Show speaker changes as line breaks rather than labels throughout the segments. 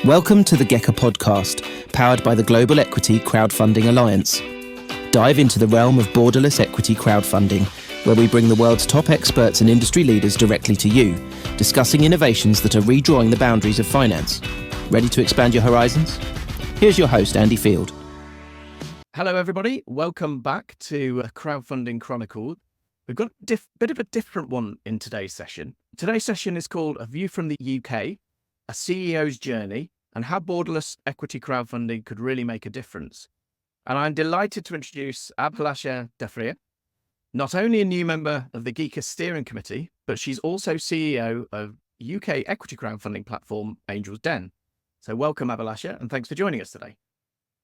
Welcome to the GECA podcast, powered by the Global Equity Crowdfunding Alliance. Dive into the realm of borderless equity crowdfunding, where we bring the world's top experts and industry leaders directly to you, discussing innovations that are redrawing the boundaries of finance. Ready to expand your horizons? Here's your host, Andy Field.
Hello, everybody. Welcome back to Crowdfunding Chronicles. We've got a bit of a different one in today's session. Today's session is called A View from the UK, a CEO's Journey, and how borderless equity crowdfunding could really make a difference. And I'm delighted to introduce Abhilasha Dafria, not only a new member of the GECA Steering Committee, but she's also CEO of UK equity crowdfunding platform Angel's Den. So welcome, Abhilasha, and thanks for joining us today.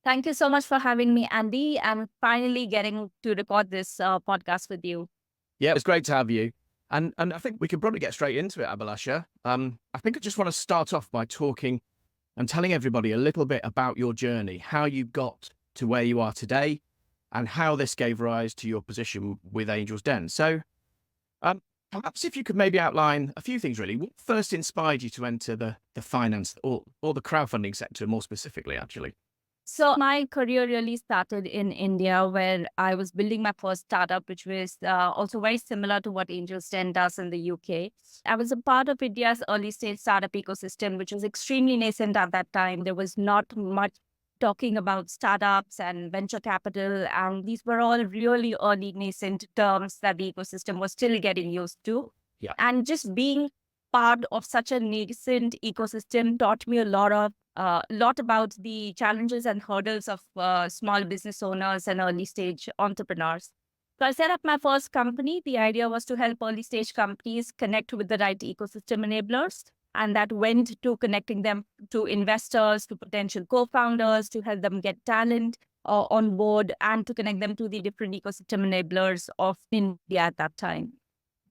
Thank you so much for having me, Andy. I'm finally getting to record this podcast with you.
Yeah, it's great to have you. And I think we can probably get straight into it, Abhilasha. I think I just want to start off by talking and telling everybody a little bit about your journey, how you got to where you are today, and how this gave rise to your position with Angel's Den. So perhaps if you could maybe outline a few things, really. What first inspired you to enter the finance or the crowdfunding sector more specifically, actually?
So my career really started in India, where I was building my first startup, which was also very similar to what Angel's Den does in the UK. I was a part of India's early stage startup ecosystem, which was extremely nascent at that time. There was not much talking about startups and venture capital, and these were all really early nascent terms that the ecosystem was still getting used to.
Yeah.
And just being part of such a nascent ecosystem taught me a lot about the challenges and hurdles of small business owners and early stage entrepreneurs. So I set up my first company. The idea was to help early stage companies connect with the right ecosystem enablers. And that went to connecting them to investors, to potential co-founders, to help them get talent on board, and to connect them to the different ecosystem enablers of India at that time.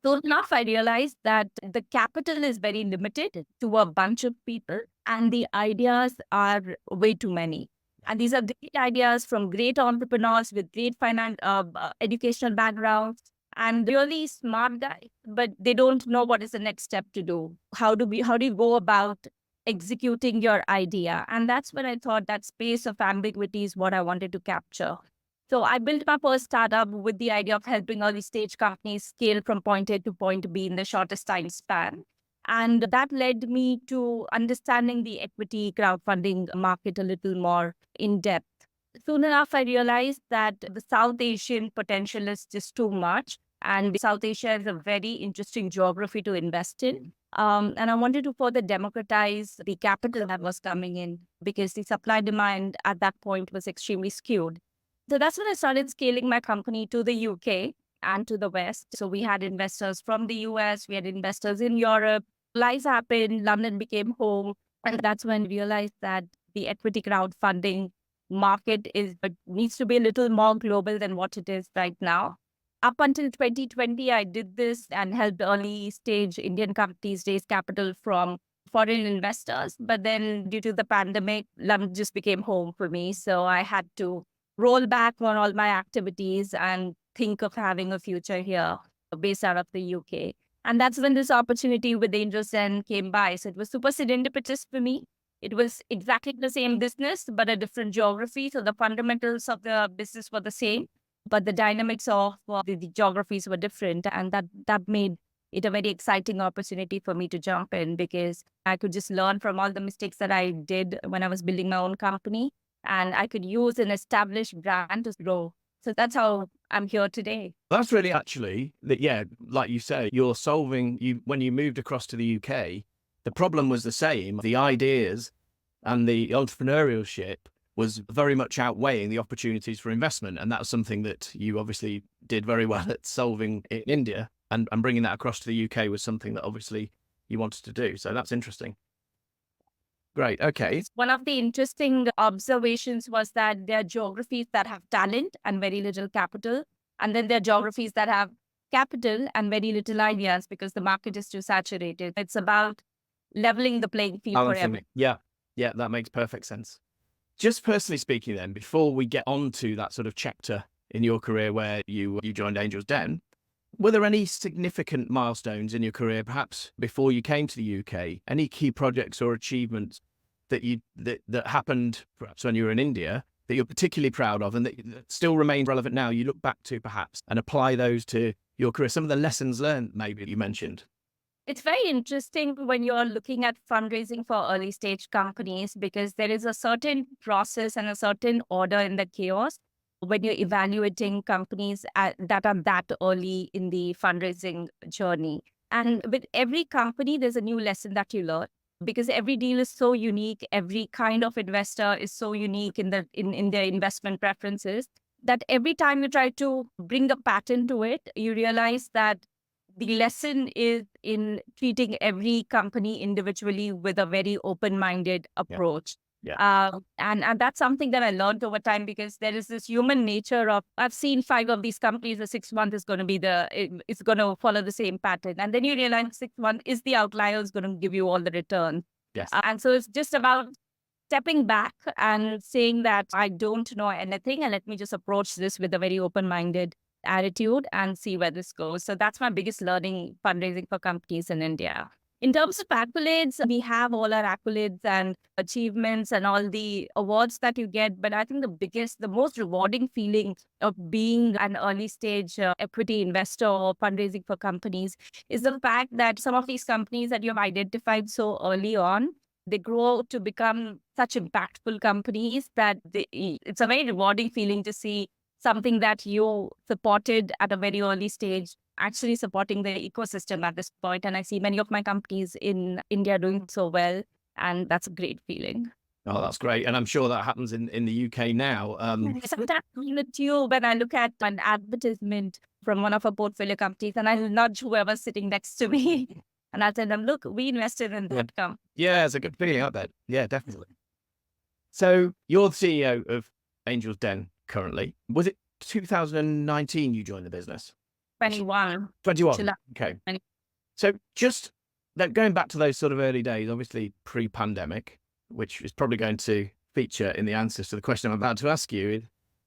So enough, I realized that the capital is very limited to a bunch of people, and the ideas are way too many. And these are great ideas from great entrepreneurs with great educational backgrounds and really smart guys, but they don't know what is the next step to do. How do you go about executing your idea? And that's when I thought that space of ambiguity is what I wanted to capture. So I built my first startup with the idea of helping early stage companies scale from point A to point B in the shortest time span. And that led me to understanding the equity crowdfunding market a little more in depth. Soon enough, I realized that the South Asian potential is just too much. And South Asia is a very interesting geography to invest in. And I wanted to further democratize the capital that was coming in, because the supply demand at that point was extremely skewed. So that's when I started scaling my company to the UK and to the West. So we had investors from the US, we had investors in Europe. Life happened, London became home. And that's when I realized that the equity crowdfunding market needs to be a little more global than what it is right now. Up until 2020, I did this and helped early stage Indian companies raise capital from foreign investors. But then due to the pandemic, London just became home for me. So I had to roll back on all my activities and think of having a future here based out of the UK. And that's when this opportunity with Angel's Den came by. So it was super serendipitous for me. It was exactly the same business, but a different geography. So the fundamentals of the business were the same, but the dynamics of the geographies were different. And that made it a very exciting opportunity for me to jump in, because I could just learn from all the mistakes that I did when I was building my own company. And I could use an established brand to grow. So that's how I'm here today.
That's really actually, like you say, when you moved across to the UK, the problem was the same. The ideas and the entrepreneurship was very much outweighing the opportunities for investment. And that's something that you obviously did very well at solving in India, and bringing that across to the UK was something that obviously you wanted to do. So that's interesting. Great. Okay.
One of the interesting observations was that there are geographies that have talent and very little capital. And then there are geographies that have capital and very little ideas, because the market is too saturated. It's about leveling the playing field for everyone.
Yeah, that makes perfect sense. Just personally speaking then, before we get on to that sort of chapter in your career where you joined Angel's Den, were there any significant milestones in your career, perhaps before you came to the UK? Any key projects or achievements that happened perhaps when you were in India that you're particularly proud of and that still remain relevant now, you look back to perhaps and apply those to your career? Some of the lessons learned maybe you mentioned.
It's very interesting when you're looking at fundraising for early stage companies, because there is a certain process and a certain order in the chaos when you're evaluating companies that are that early in the fundraising journey. And with every company, there's a new lesson that you learn, because every deal is so unique. Every kind of investor is so unique in their investment preferences, that every time you try to bring a pattern to it, you realize that the lesson is in treating every company individually with a very open-minded approach. And that's something that I learned over time, because there is this human nature of, I've seen 5 of these companies, the 6th month is going to be it's going to follow the same pattern. And then you realize 6th month is the outlier, is going to give you all the return.
Yes.
And so it's just about stepping back and saying that I don't know anything, and let me just approach this with a very open-minded attitude and see where this goes. So that's my biggest learning fundraising for companies in India. In terms of accolades, we have all our accolades and achievements and all the awards that you get. But I think the most rewarding feeling of being an early stage equity investor or fundraising for companies is the fact that some of these companies that you have identified so early on, they grow to become such impactful companies that it's a very rewarding feeling to see something that you supported at a very early stage actually supporting the ecosystem at this point. And I see many of my companies in India doing so well, and that's a great feeling.
Oh, that's great. And I'm sure that happens in the UK now.
Sometimes in the tube, when I look at an advertisement from one of our portfolio companies, and I nudge whoever's sitting next to me, and I tell them, look, we invested in that company.
Yeah, it's a good feeling, I bet. Yeah, definitely. So you're the CEO of Angel's Den currently. Was it 2019 you joined the business?
21.
21. Okay. So just going back to those sort of early days, obviously pre-pandemic, which is probably going to feature in the answers to the question I'm about to ask you,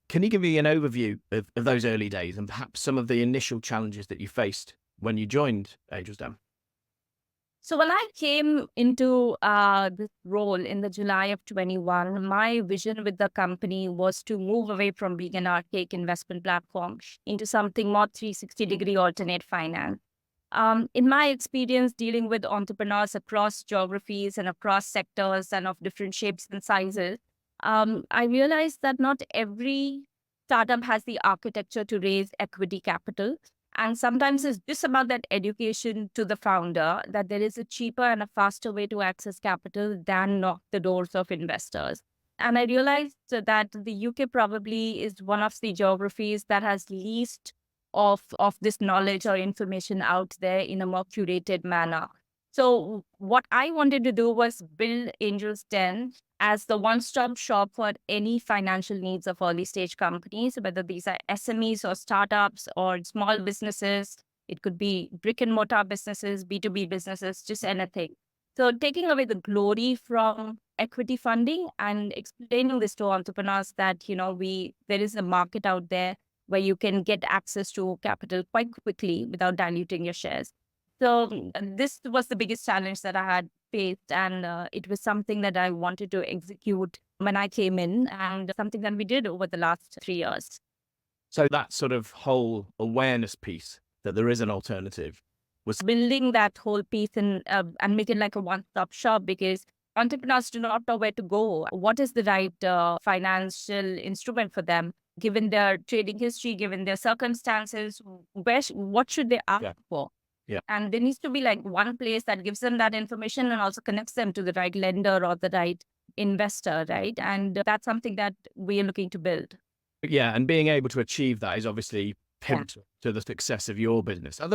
can you give me an overview of those early days and perhaps some of the initial challenges that you faced when you joined Angel's Den?
So when I came into this role in the July of 21, my vision with the company was to move away from being an archaic investment platform into something more 360-degree alternate finance. In my experience dealing with entrepreneurs across geographies and across sectors and of different shapes and sizes, I realized that not every startup has the architecture to raise equity capital. And sometimes it's just about that education to the founder, that there is a cheaper and a faster way to access capital than knock the doors of investors. And I realized that the UK probably is one of the geographies that has least of this knowledge or information out there in a more curated manner. So what I wanted to do was build Angel's Den as the one-stop shop for any financial needs of early stage companies, whether these are SMEs or startups or small businesses. It could be brick and mortar businesses, B2B businesses, just anything. So taking away the glory from equity funding and explaining this to entrepreneurs that, there is a market out there where you can get access to capital quite quickly without diluting your shares. So this was the biggest challenge that I had faced, and it was something that I wanted to execute when I came in, and something that we did over the last 3 years.
So that sort of whole awareness piece that there is an alternative was
building that whole piece and make it like a one-stop shop, because entrepreneurs do not know where to go. What is the right financial instrument for them, given their trading history, given their circumstances? What should they ask for?
Yeah.
And there needs to be like one place that gives them that information and also connects them to the right lender or the right investor, right? And that's something that we are looking to build.
Yeah, and being able to achieve that is obviously pivotal to the success of your business. Is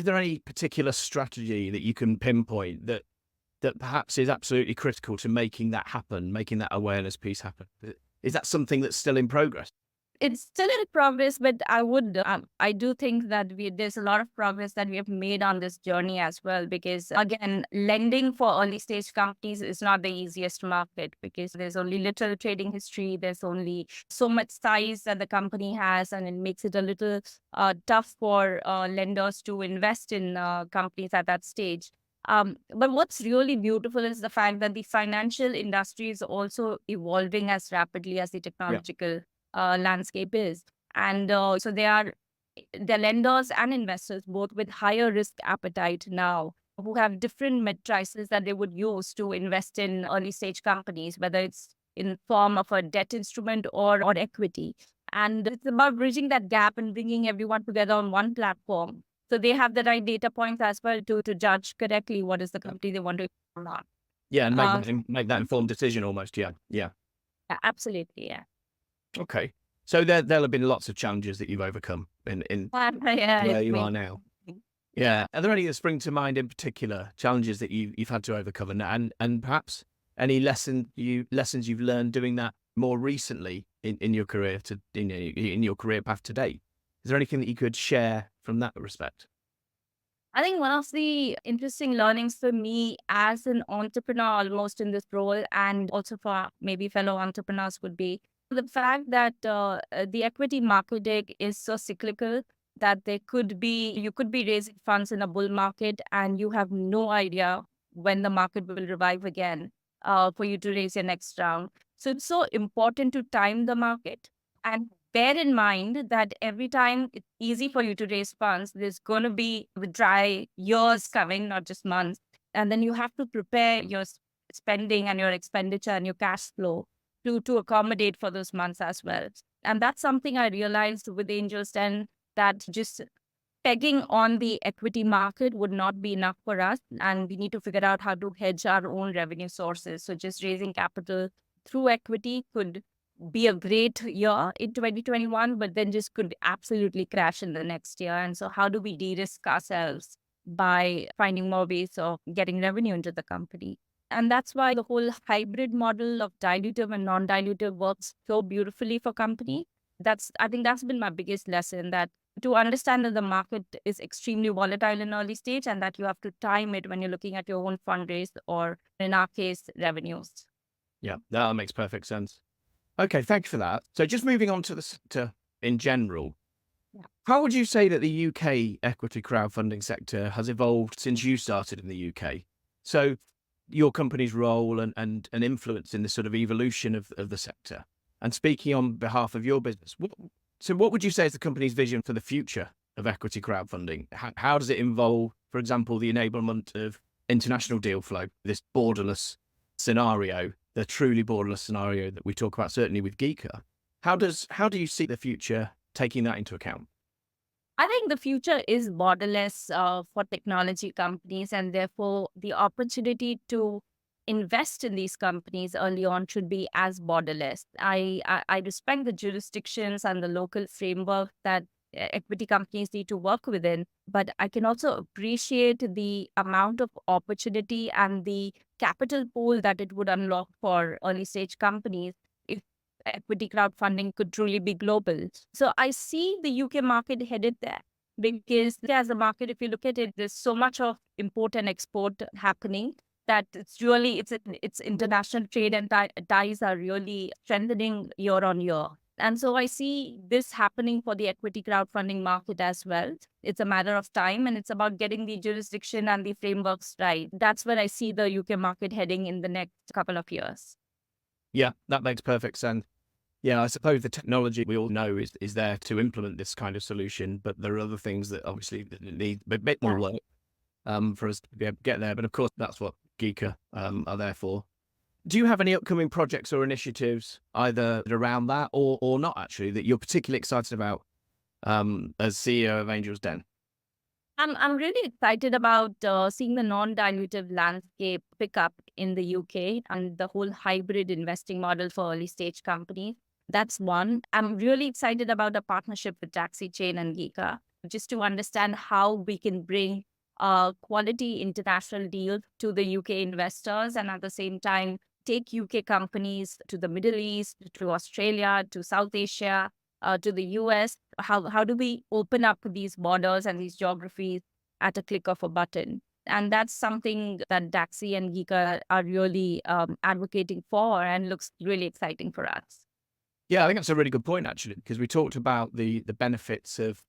there any particular strategy that you can pinpoint that perhaps is absolutely critical to making that happen, making that awareness piece happen? Is that something that's still in progress?
It's still in progress, but I do think that there's a lot of progress that we have made on this journey as well, because again, lending for early stage companies is not the easiest market, because there's only little trading history. There's only so much size that the company has, and it makes it a little tough for lenders to invest in companies at that stage. But what's really beautiful is the fact that the financial industry is also evolving as rapidly as the technological landscape is. And so the lenders and investors, both with higher risk appetite now, who have different matrices that they would use to invest in early stage companies, whether it's in form of a debt instrument or equity. And it's about bridging that gap and bringing everyone together on one platform. So they have the right data points as well to judge correctly what is the company they want to invest on.
Yeah, and make that informed decision almost. Yeah.
Yeah, absolutely. Yeah.
Okay. So there'll have been lots of challenges that you've overcome in where you are now. Yeah. Are there any that spring to mind in particular, challenges that you've had to overcome, and perhaps any lessons you've learned doing that more recently in your career in your career path to date? Is there anything that you could share from that respect?
I think one of the interesting learnings for me as an entrepreneur, almost in this role, and also for maybe fellow entrepreneurs, would be the fact that the equity market is so cyclical that you could be raising funds in a bull market and you have no idea when the market will revive again for you to raise your next round. So it's so important to time the market and bear in mind that every time it's easy for you to raise funds, there's going to be dry years coming, not just months. And then you have to prepare your spending and your expenditure and your cash flow to accommodate for those months as well. And that's something I realized with Angels 10, that just pegging on the equity market would not be enough for us. And we need to figure out how to hedge our own revenue sources. So just raising capital through equity could be a great year in 2021, but then just could absolutely crash in the next year. And so how do we de-risk ourselves by finding more ways of getting revenue into the company? And that's why the whole hybrid model of dilutive and non-dilutive works so beautifully for company. I think that's been my biggest lesson, that to understand that the market is extremely volatile in early stage and that you have to time it when you're looking at your own fundraise or, in our case, revenues.
Yeah, that makes perfect sense. Okay, thank you for that. So just moving on to the sector in general, how would you say that the UK equity crowdfunding sector has evolved since you started in the UK? So your company's role and influence in this sort of evolution of the sector. And speaking on behalf of your business, what would you say is the company's vision for the future of equity crowdfunding? How does it involve, for example, the enablement of international deal flow, this borderless scenario, the truly borderless scenario that we talk about, certainly with GECA? How do you see the future taking that into account?
I think the future is borderless for technology companies, and therefore the opportunity to invest in these companies early on should be as borderless. I respect the jurisdictions and the local framework that equity companies need to work within, but I can also appreciate the amount of opportunity and the capital pool that it would unlock for early stage companies if equity crowdfunding could truly be global. So I see the UK market headed there, because as a market, if you look at it, there's so much of import and export happening that it's international trade and ties are really strengthening year on year. And so I see this happening for the equity crowdfunding market as well. It's a matter of time, and it's about getting the jurisdiction and the frameworks right. That's where I see the UK market heading in the next couple of years.
Yeah, that makes perfect sense. Yeah, I suppose the technology we all know is there to implement this kind of solution, but there are other things that obviously need a bit more work for us to be able to get there. But of course, that's what GECA are there for. Do you have any upcoming projects or initiatives either around that or not, actually, that you're particularly excited about as CEO of Angels Den?
I'm really excited about seeing the non-dilutive landscape pick up in the UK and the whole hybrid investing model for early stage companies. That's one. I'm really excited about a partnership with Taxi Chain and GECA, just to understand how we can bring quality international deals to the UK investors, and at the same time take UK companies to the Middle East, to Australia, to South Asia, to the US. How do we open up these borders and these geographies at a click of a button? And that's something that Daxi and GECA are really advocating for, and looks really exciting for us.
Yeah, I think that's a really good point, actually, because we talked about the benefits of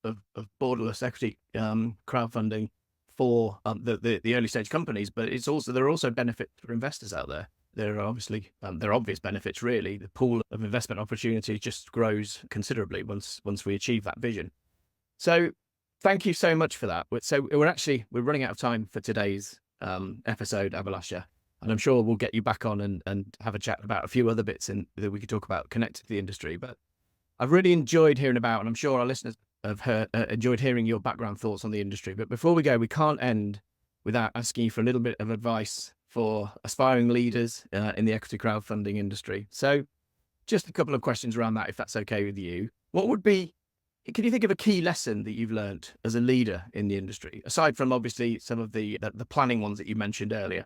borderless equity crowdfunding for the early stage companies, but there are also benefits for investors out there. There are obviously there are obvious benefits. Really, the pool of investment opportunity just grows considerably once we achieve that vision. So, thank you so much for that. So we're running out of time for today's episode, Abhilasha, and I'm sure we'll get you back on and have a chat about a few other bits that we could talk about connected to the industry. But I've really enjoyed hearing about, and I'm sure our listeners have enjoyed hearing your background thoughts on the industry. But before we go, we can't end without asking you for a little bit of advice for aspiring leaders in the equity crowdfunding industry. So just a couple of questions around that, if that's okay with you. Can you think of a key lesson that you've learned as a leader in the industry, aside from obviously some of the planning ones that you mentioned earlier?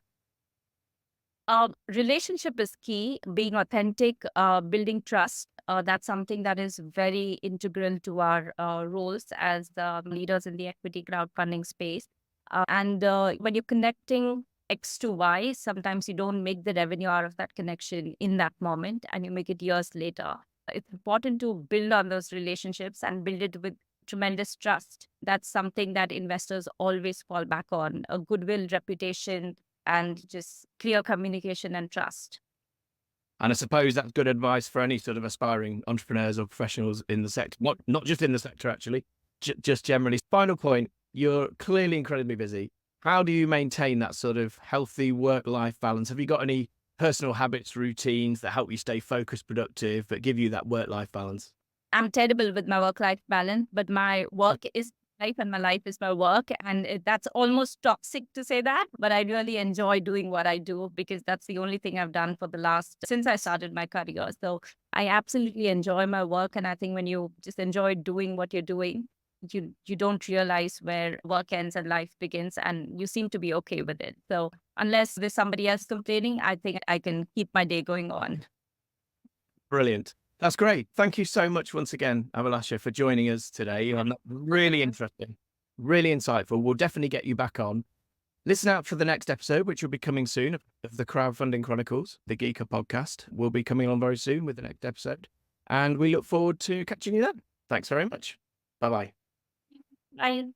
Relationship is key, being authentic, building trust. That's something that is very integral to our roles as the leaders in the equity crowdfunding space. And when you're connecting X to Y, sometimes you don't make the revenue out of that connection in that moment, and you make it years later. It's important to build on those relationships and build it with tremendous trust. That's something that investors always fall back on: a goodwill, reputation, and just clear communication and trust.
And I suppose that's good advice for any sort of aspiring entrepreneurs or professionals in the sector, not just in the sector, actually, just generally. Final point, you're clearly incredibly busy. How do you maintain that sort of healthy work-life balance? Have you got any personal habits, routines that help you stay focused, productive, but give you that work-life balance?
I'm terrible with my work-life balance, but my work is life and my life is my work. And that's almost toxic to say that, but I really enjoy doing what I do because that's the only thing I've done since I started my career. So I absolutely enjoy my work. And I think when you just enjoy doing what you're doing, you don't realize where work ends and life begins, and you seem to be okay with it. So unless there's somebody else complaining, I think I can keep my day going on.
Brilliant. That's great. Thank you so much once again, Abhilasha, for joining us today. Really interesting, really insightful. We'll definitely get you back on. Listen out for the next episode, which will be coming soon, of the Crowdfunding Chronicles, the GECA podcast. We'll be coming on very soon with the next episode. And we look forward to catching you then. Thanks very much. Bye-bye.
Bye.